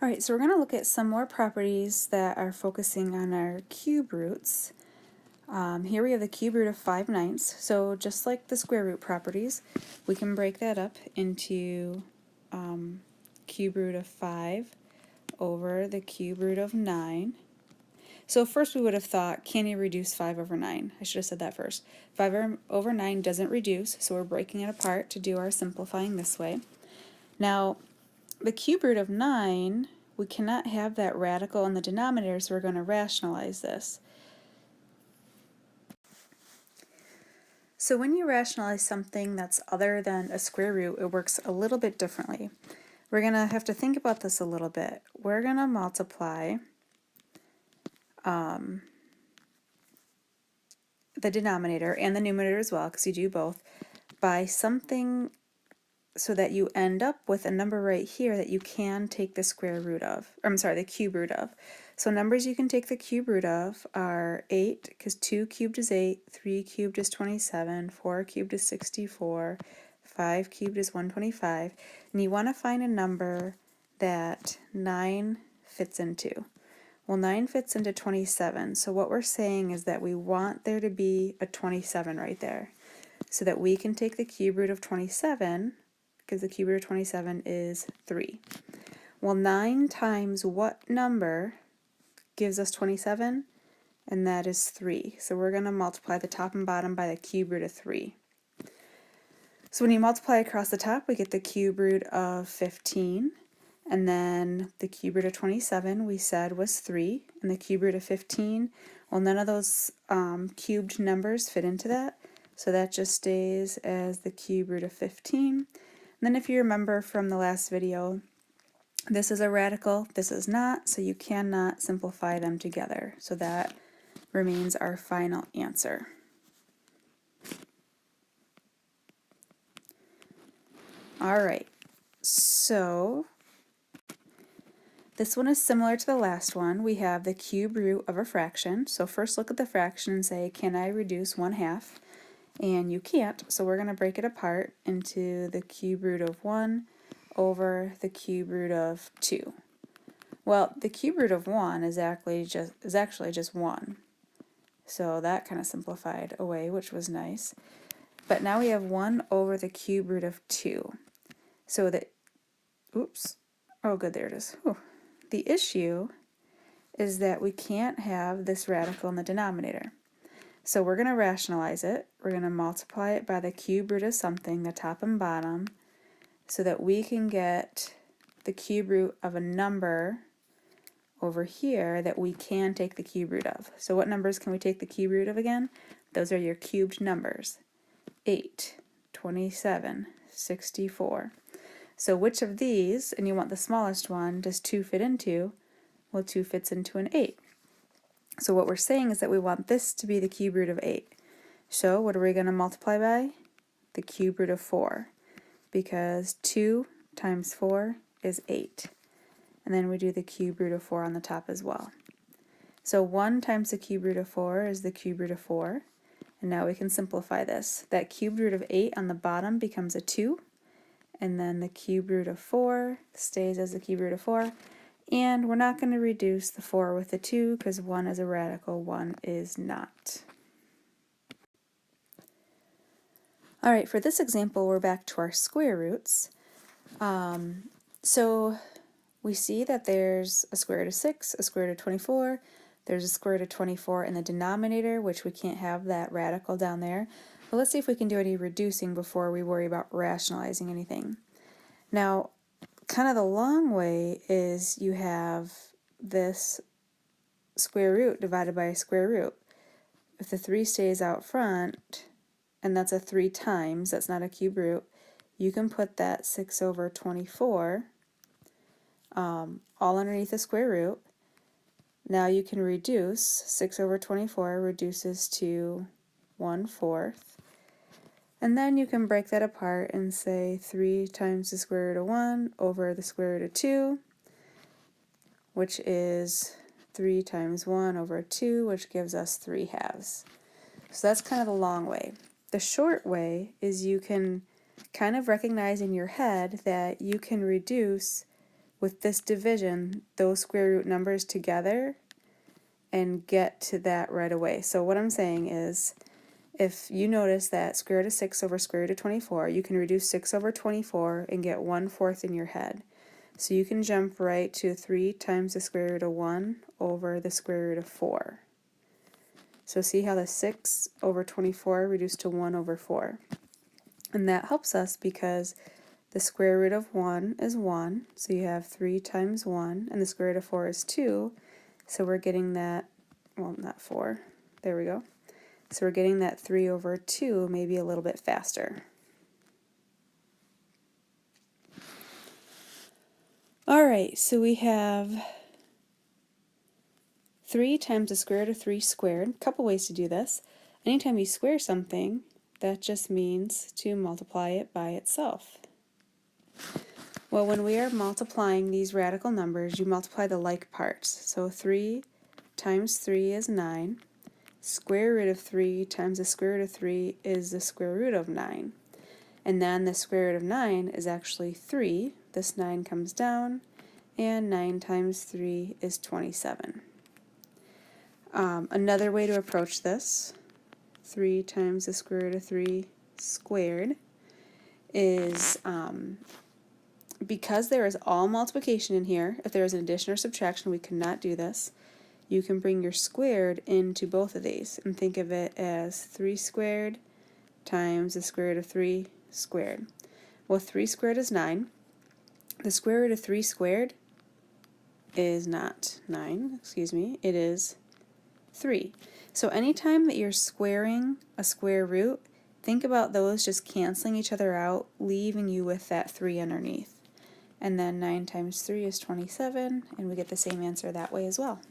Alright, so we're going to look at some more properties that are focusing on our cube roots. Here we have the cube root of 5/9. So just like the square root properties, we can break that up into cube root of 5 over the cube root of 9. So first we would have thought, can you reduce 5 over 9? I should have said that first. 5 over 9 doesn't reduce, so we're breaking it apart to do our simplifying this way. Now, the cube root of 9, we cannot have that radical in the denominator, so we're going to rationalize this. So when you rationalize something that's other than a square root, it works a little bit differently. We're going to have to think about this a little bit. We're going to multiply the denominator and the numerator as well, because you do both, by something so that you end up with a number right here that you can take the square root of, or I'm sorry, the cube root of. So numbers you can take the cube root of are 8, because 2 cubed is 8, 3 cubed is 27, 4 cubed is 64, 5 cubed is 125, and you want to find a number that 9 fits into. Well, 9 fits into 27, so what we're saying is that we want there to be a 27 right there, so that we can take the cube root of 27, because the cube root of 27 is 3. Well, 9 times what number gives us 27? And that is 3. So we're going to multiply the top and bottom by the cube root of 3. So when you multiply across the top, we get the cube root of 15. And then the cube root of 27 we said was 3. And the cube root of 15, well, none of those cubed numbers fit into that. So that just stays as the cube root of 15. And then if you remember from the last video, this is a radical, this is not, so you cannot simplify them together. So that remains our final answer. Alright, so this one is similar to the last one. We have the cube root of a fraction. So first look at the fraction and say, can I reduce 1/2? And you can't, so we're going to break it apart into the cube root of 1 over the cube root of 2. Well, the cube root of 1 is actually just 1. So that kind of simplified away, which was nice. But now we have 1 over the cube root of 2. So that, oops, oh good, there it is. Whew. The issue is that we can't have this radical in the denominator. So we're going to rationalize it. We're going to multiply it by the cube root of something, the top and bottom, so that we can get the cube root of a number over here that we can take the cube root of. So what numbers can we take the cube root of again? Those are your cubed numbers. 8, 27, 64. So which of these, and you want the smallest one, does 2 fit into? Well, 2 fits into an 8. So what we're saying is that we want this to be the cube root of 8. So what are we going to multiply by? The cube root of 4. Because 2 times 4 is 8. And then we do the cube root of 4 on the top as well. So 1 times the cube root of 4 is the cube root of 4. And now we can simplify this. That cube root of 8 on the bottom becomes a 2. And then the cube root of 4 stays as the cube root of 4. And we're not going to reduce the 4 with the 2 because 1 is a radical, 1 is not. Alright, for this example, we're back to our square roots. So we see that there's a square root of 6, a square root of 24, there's a square root of 24 in the denominator, which we can't have that radical down there. But let's see if we can do any reducing before we worry about rationalizing anything. Now, kind of the long way is you have this square root divided by a square root. If the 3 stays out front, and that's a 3 times, that's not a cube root, you can put that 6 over 24 all underneath the square root. Now you can reduce, 6 over 24 reduces to 1/4. And then you can break that apart and say 3 times the square root of 1 over the square root of 2, which is 3 times 1 over 2, which gives us 3/2. So that's kind of the long way. The short way is you can kind of recognize in your head that you can reduce with this division those square root numbers together and get to that right away. So what I'm saying is, if you notice that square root of 6 over square root of 24, you can reduce 6 over 24 and get 1/4 in your head. So you can jump right to 3 times the square root of 1 over the square root of 4. So see how the 6 over 24 reduced to 1 over 4. And that helps us because the square root of 1 is 1, so you have 3 times 1, and the square root of 4 is 2, so we're getting that, well, not 4, there we go. So we're getting that 3 over 2 maybe a little bit faster. Alright, so we have 3 times the square root of 3 squared. A couple ways to do this. Anytime you square something, that just means to multiply it by itself. Well, when we are multiplying these radical numbers, you multiply the like parts. So 3 times 3 is 9. Square root of 3 times the square root of 3 is the square root of 9. And then the square root of 9 is actually 3. This 9 comes down, and 9 times 3 is 27. Another way to approach this, 3 times the square root of 3 squared, is because there is all multiplication in here, if there is an addition or subtraction, we cannot do this. You can bring your squared into both of these and think of it as 3 squared times the square root of 3 squared. Well, 3 squared is 9. The square root of 3 squared is not 9, it is 3. So anytime that you're squaring a square root, think about those just canceling each other out, leaving you with that 3 underneath. And then 9 times 3 is 27, and we get the same answer that way as well.